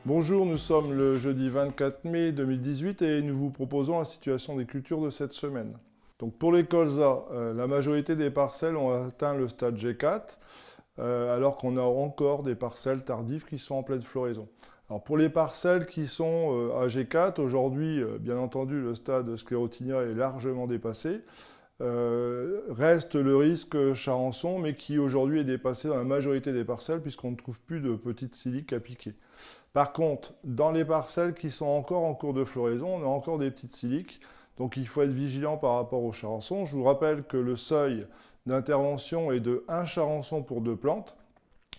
Bonjour, nous sommes le jeudi 24 mai 2018 et nous vous proposons la situation des cultures de cette semaine. Donc pour les colzas, la majorité des parcelles ont atteint le stade G4, alors qu'on a encore des parcelles tardives qui sont en pleine floraison. Alors pour les parcelles qui sont à G4, aujourd'hui, bien entendu, le stade Sclerotinia est largement dépassé. Reste le risque charançon, mais qui aujourd'hui est dépassé dans la majorité des parcelles puisqu'on ne trouve plus de petites siliques à piquer. Par contre, dans les parcelles qui sont encore en cours de floraison, on a encore des petites siliques, donc il faut être vigilant par rapport au charançon. Je vous rappelle que le seuil d'intervention est de 1 charançon pour 2 plantes.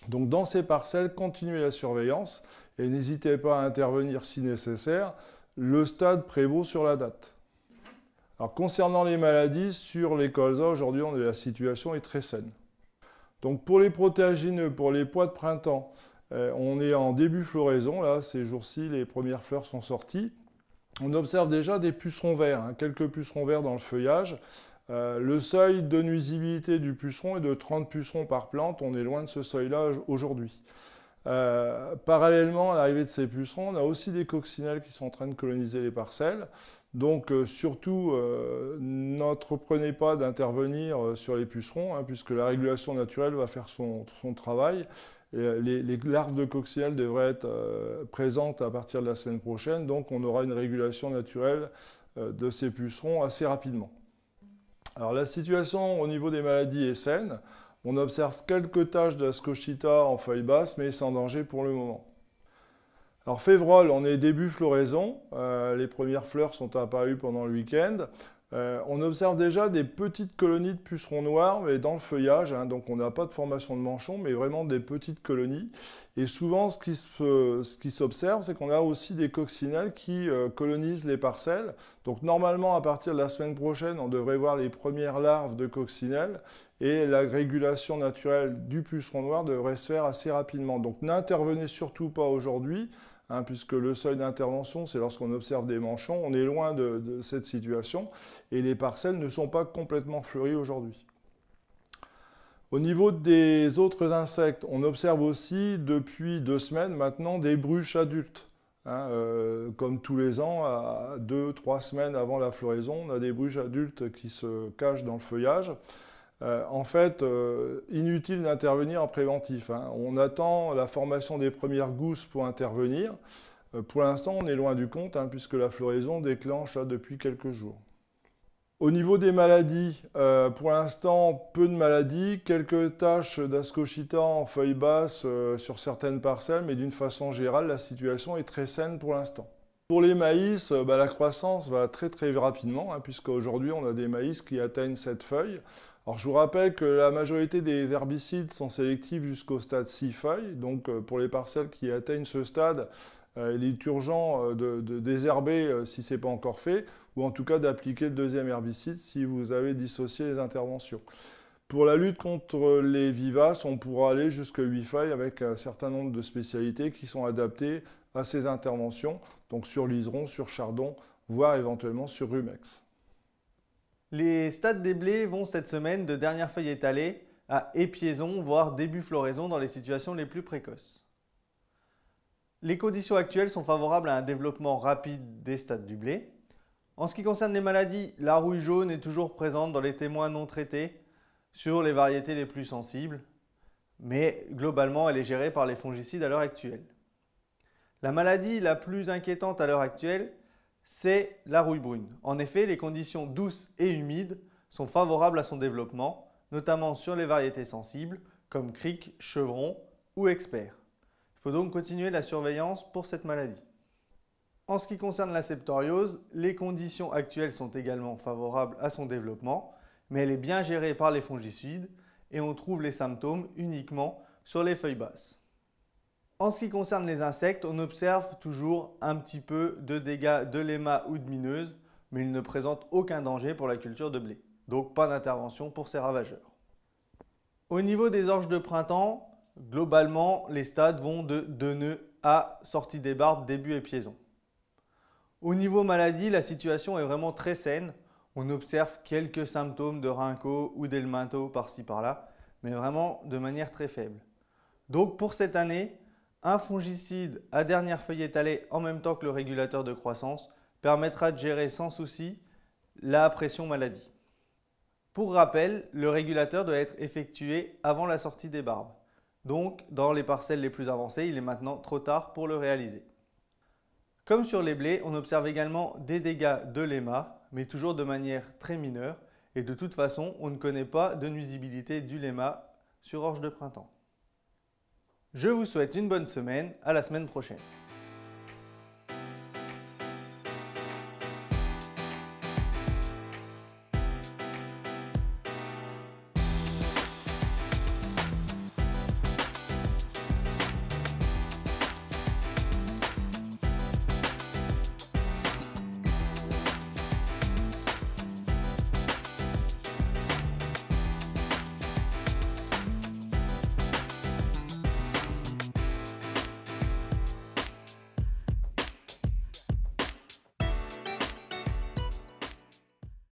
Donc dans ces parcelles, continuez la surveillance et n'hésitez pas à intervenir si nécessaire. Le stade prévaut sur la date. Alors concernant les maladies, sur les colzas, aujourd'hui la situation est très saine. Donc pour les protéagineux, pour les pois de printemps, on est en début floraison, là ces jours-ci les premières fleurs sont sorties. On observe déjà des pucerons verts, quelques pucerons verts dans le feuillage. Le seuil de nuisibilité du puceron est de 30 pucerons par plante, on est loin de ce seuil-là aujourd'hui. Parallèlement à l'arrivée de ces pucerons, on a aussi des coccinelles qui sont en train de coloniser les parcelles. Donc surtout, n'entreprenez pas d'intervenir sur les pucerons, puisque la régulation naturelle va faire son travail. Les larves de coccinelles devraient être présentes à partir de la semaine prochaine, donc on aura une régulation naturelle de ces pucerons assez rapidement. Alors la situation au niveau des maladies est saine. On observe quelques taches d'ascochita en feuilles basses, mais sans danger pour le moment. Alors févrole, on est début floraison, les premières fleurs sont apparues pendant le week-end. On observe déjà des petites colonies de pucerons noirs mais dans le feuillage, donc on n'a pas de formation de manchons, mais vraiment des petites colonies. Et souvent, ce qui s'observe, c'est qu'on a aussi des coccinelles qui colonisent les parcelles. Donc normalement, à partir de la semaine prochaine, on devrait voir les premières larves de coccinelles et la régulation naturelle du puceron noir devrait se faire assez rapidement. Donc n'intervenez surtout pas aujourd'hui, puisque le seuil d'intervention, c'est lorsqu'on observe des manchons. On est loin de cette situation et les parcelles ne sont pas complètement fleuries aujourd'hui. Au niveau des autres insectes, on observe aussi depuis 2 semaines maintenant des bruches adultes. Comme tous les ans, à 2-3 semaines avant la floraison, on a des bruches adultes qui se cachent dans le feuillage. En fait, inutile d'intervenir en préventif. On attend la formation des premières gousses pour intervenir. Pour l'instant, on est loin du compte, puisque la floraison déclenche là, depuis quelques jours. Au niveau des maladies, pour l'instant, peu de maladies, quelques taches d'ascochita en feuilles basses sur certaines parcelles, mais d'une façon générale, la situation est très saine pour l'instant. Pour les maïs, la croissance va très très rapidement, puisqu'aujourd'hui, on a des maïs qui atteignent 7 feuilles. Alors, je vous rappelle que la majorité des herbicides sont sélectifs jusqu'au stade 6 feuilles. Donc, pour les parcelles qui atteignent ce stade, il est urgent de désherber si ce n'est pas encore fait, ou en tout cas d'appliquer le deuxième herbicide si vous avez dissocié les interventions. Pour la lutte contre les vivaces, on pourra aller jusqu'à 8 feuilles avec un certain nombre de spécialités qui sont adaptées à ces interventions, donc sur liseron, sur chardon, voire éventuellement sur rumex. Les stades des blés vont cette semaine de dernières feuilles étalées à épiaison, voire début floraison dans les situations les plus précoces. Les conditions actuelles sont favorables à un développement rapide des stades du blé. En ce qui concerne les maladies, la rouille jaune est toujours présente dans les témoins non traités sur les variétés les plus sensibles, mais globalement elle est gérée par les fongicides à l'heure actuelle. La maladie la plus inquiétante à l'heure actuelle, c'est la rouille brune. En effet, les conditions douces et humides sont favorables à son développement, notamment sur les variétés sensibles comme cric, chevron ou expert. Il faut donc continuer la surveillance pour cette maladie. En ce qui concerne la septoriose, les conditions actuelles sont également favorables à son développement, mais elle est bien gérée par les fongicides et on trouve les symptômes uniquement sur les feuilles basses. En ce qui concerne les insectes, on observe toujours un petit peu de dégâts de l'éma ou de mineuse, mais ils ne présentent aucun danger pour la culture de blé. Donc pas d'intervention pour ces ravageurs. Au niveau des orges de printemps, globalement, les stades vont de 2 nœuds à sortie des barbes, début épiaison. Au niveau maladie, la situation est vraiment très saine. On observe quelques symptômes de rhinco ou d'helmintho par-ci par-là, mais vraiment de manière très faible. Donc pour cette année, Un fongicide à dernière feuille étalée en même temps que le régulateur de croissance permettra de gérer sans souci la pression maladie. Pour rappel, le régulateur doit être effectué avant la sortie des barbes. Donc, dans les parcelles les plus avancées, il est maintenant trop tard pour le réaliser. Comme sur les blés, on observe également des dégâts de l'EMA, mais toujours de manière très mineure. Et de toute façon, on ne connaît pas de nuisibilité du LEMA sur orge de printemps. Je vous souhaite une bonne semaine, à la semaine prochaine.